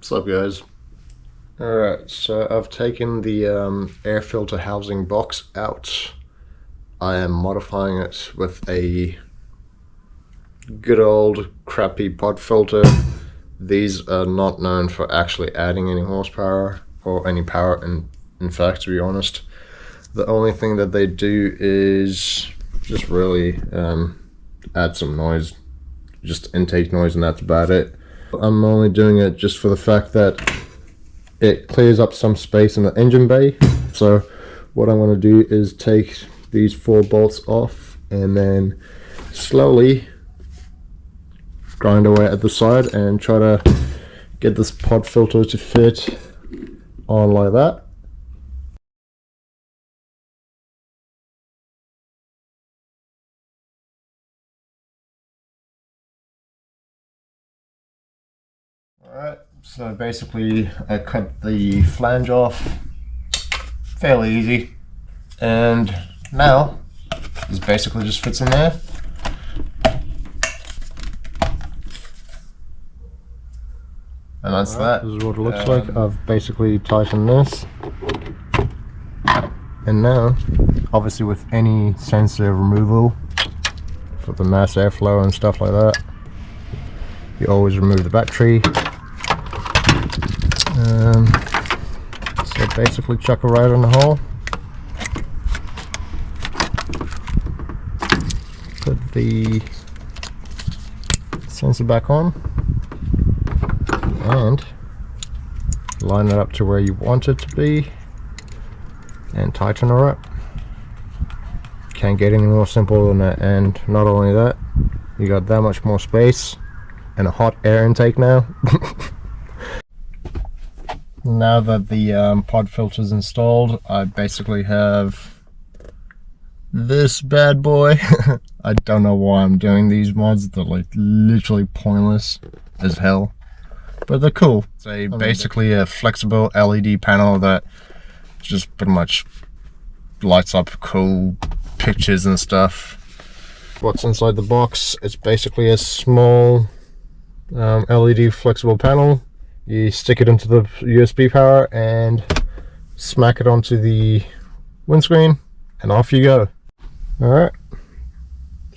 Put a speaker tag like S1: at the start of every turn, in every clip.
S1: What's up, guys? Alright, so I've taken the air filter housing box out. I am modifying it with a good old crappy pod filter. These are not known for actually adding any horsepower or any power, in fact, to be honest. The only thing that they do is just really add some noise, just intake noise, and that's about it. I'm only doing it just for the fact that it clears up some space in the engine bay. So what I'm going to do is take these 4 bolts off and then slowly grind away at the side and try to get this pod filter to fit on like that. Alright, so basically I cut the flange off, fairly easy, and now this basically just fits in there. And that's that. This is what it looks like. I've basically tightened this, and now obviously with any sensor removal for the mass airflow and stuff like that, you always remove the battery. So basically chuck it right in the hole, put the sensor back on and line it up to where you want it to be and tighten her up. Can't get any more simple than that. And not only that, you got that much more space and a hot air intake now. Now that the pod filter is installed, I basically have this bad boy. I don't know why I'm doing these mods. They're like literally pointless as hell, but they're cool. It's basically a flexible LED panel that just pretty much lights up cool pictures and stuff. What's inside the box? It's basically a small LED flexible panel. You stick it into the USB power and smack it onto the windscreen and off you go. Alright,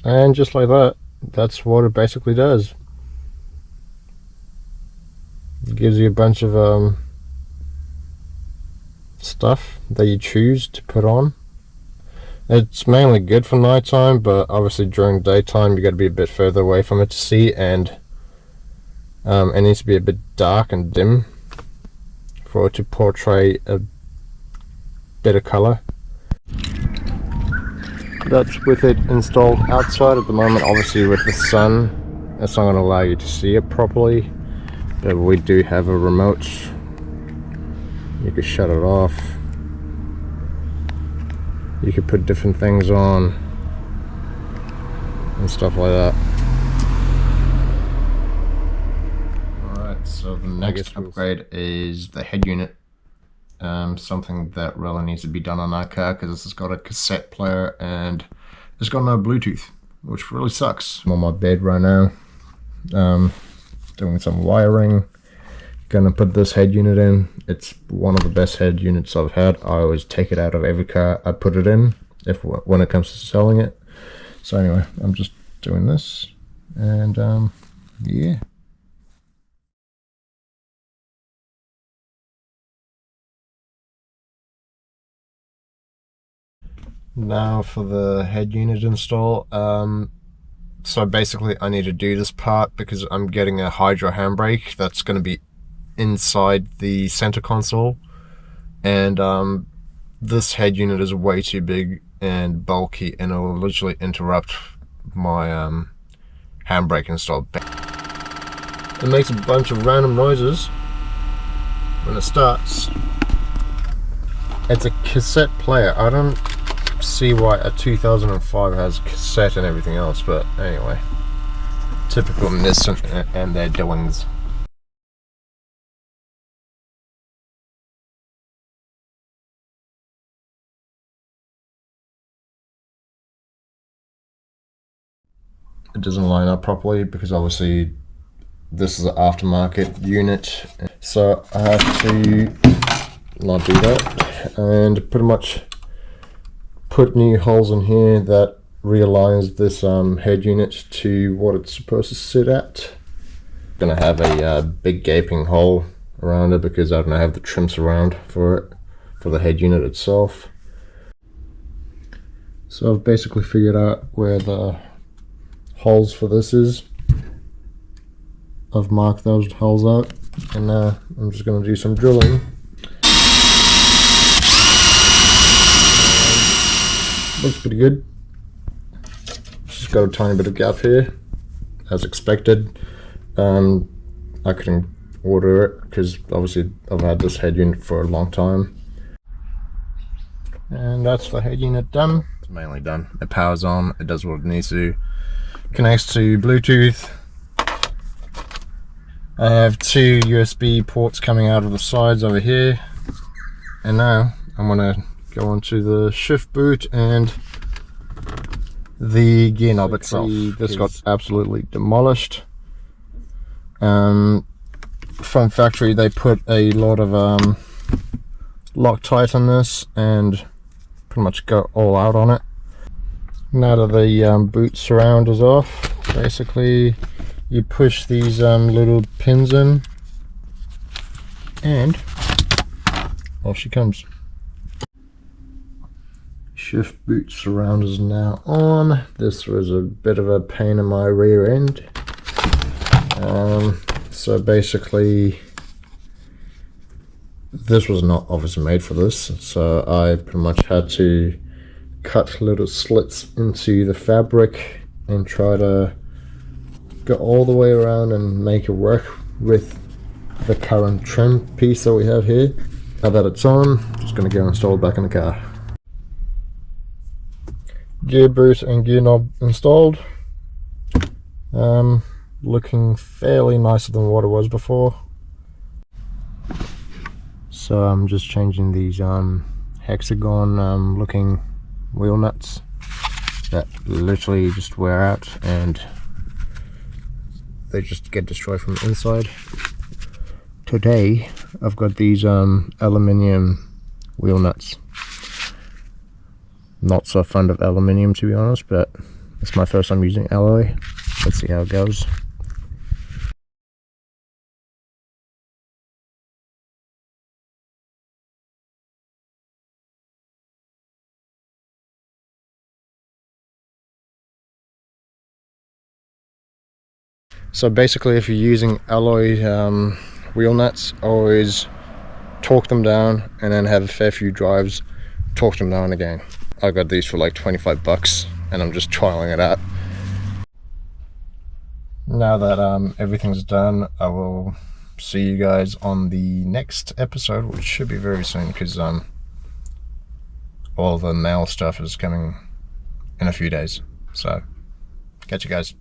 S1: and just like that, that's what it basically does. It gives you a bunch of stuff that you choose to put on. It's mainly good for nighttime, but obviously during daytime you got to be a bit further away from it to see, and it needs to be a bit dark and dim for it to portray a bit of color. That's with it installed outside at the moment. Obviously with the sun, that's not going to allow you to see it properly, but we do have a remote. You can shut it off. You can put different things on and stuff like that. So the next upgrade is the head unit. Something that really needs to be done on our car because this has got a cassette player and it's got no Bluetooth, which really sucks. I'm on my bed right now, doing some wiring. Gonna put this head unit in. It's one of the best head units I've had. I always take it out of every car I put it in when it comes to selling it. So anyway, I'm just doing this, and yeah. Now for the head unit install. So basically I need to do this part because I'm getting a hydro handbrake that's going to be inside the center console, and this head unit is way too big and bulky and it will literally interrupt my handbrake install. It makes a bunch of random noises when it starts. It's a cassette player. I don't see why a 2005 has cassette and everything else, but anyway, typical Nissan and their doings. It doesn't line up properly because obviously this is an aftermarket unit, so I have to not do that and pretty much put new holes in here that realigns this head unit to what it's supposed to sit at. Gonna have a big gaping hole around it because I don't have the trims around for it, for the head unit itself. So I've basically figured out where the holes for this is. I've marked those holes out, and now I'm just going to do some drilling. Looks pretty good. Just got a tiny bit of gap here, as expected. I couldn't order it because obviously I've had this head unit for a long time. And that's the head unit done. It's mainly done. It powers on, it does what it needs to. Connects to Bluetooth. I have 2 USB ports coming out of the sides over here. And now I'm gonna go onto the shift boot and the gear knob itself. This got absolutely demolished. From factory they put a lot of Loctite on this and pretty much go all out on it. Now that the boot surround is off, basically you push these little pins in and off she comes. Shift boot surround is now on. This was a bit of a pain in my rear end. So basically this was not obviously made for this, so I pretty much had to cut little slits into the fabric and try to go all the way around and make it work with the current trim piece that we have here. Now that it's on, just going to go install it back in the car. Gear boot and gear knob installed. Looking fairly nicer than what it was before. So I'm just changing these hexagon looking wheel nuts that literally just wear out and they just get destroyed from the inside. Today I've got these aluminium wheel nuts. Not so fond of aluminium, to be honest, but it's my first time using alloy. Let's see how it goes. So basically, if you're using alloy wheel nuts, always torque them down and then have a fair few drives, torque them down again. I got these for like 25 bucks and I'm just trialing it out. Now that everything's done, I will see you guys on the next episode, which should be very soon because all the mail stuff is coming in a few days. So catch you guys.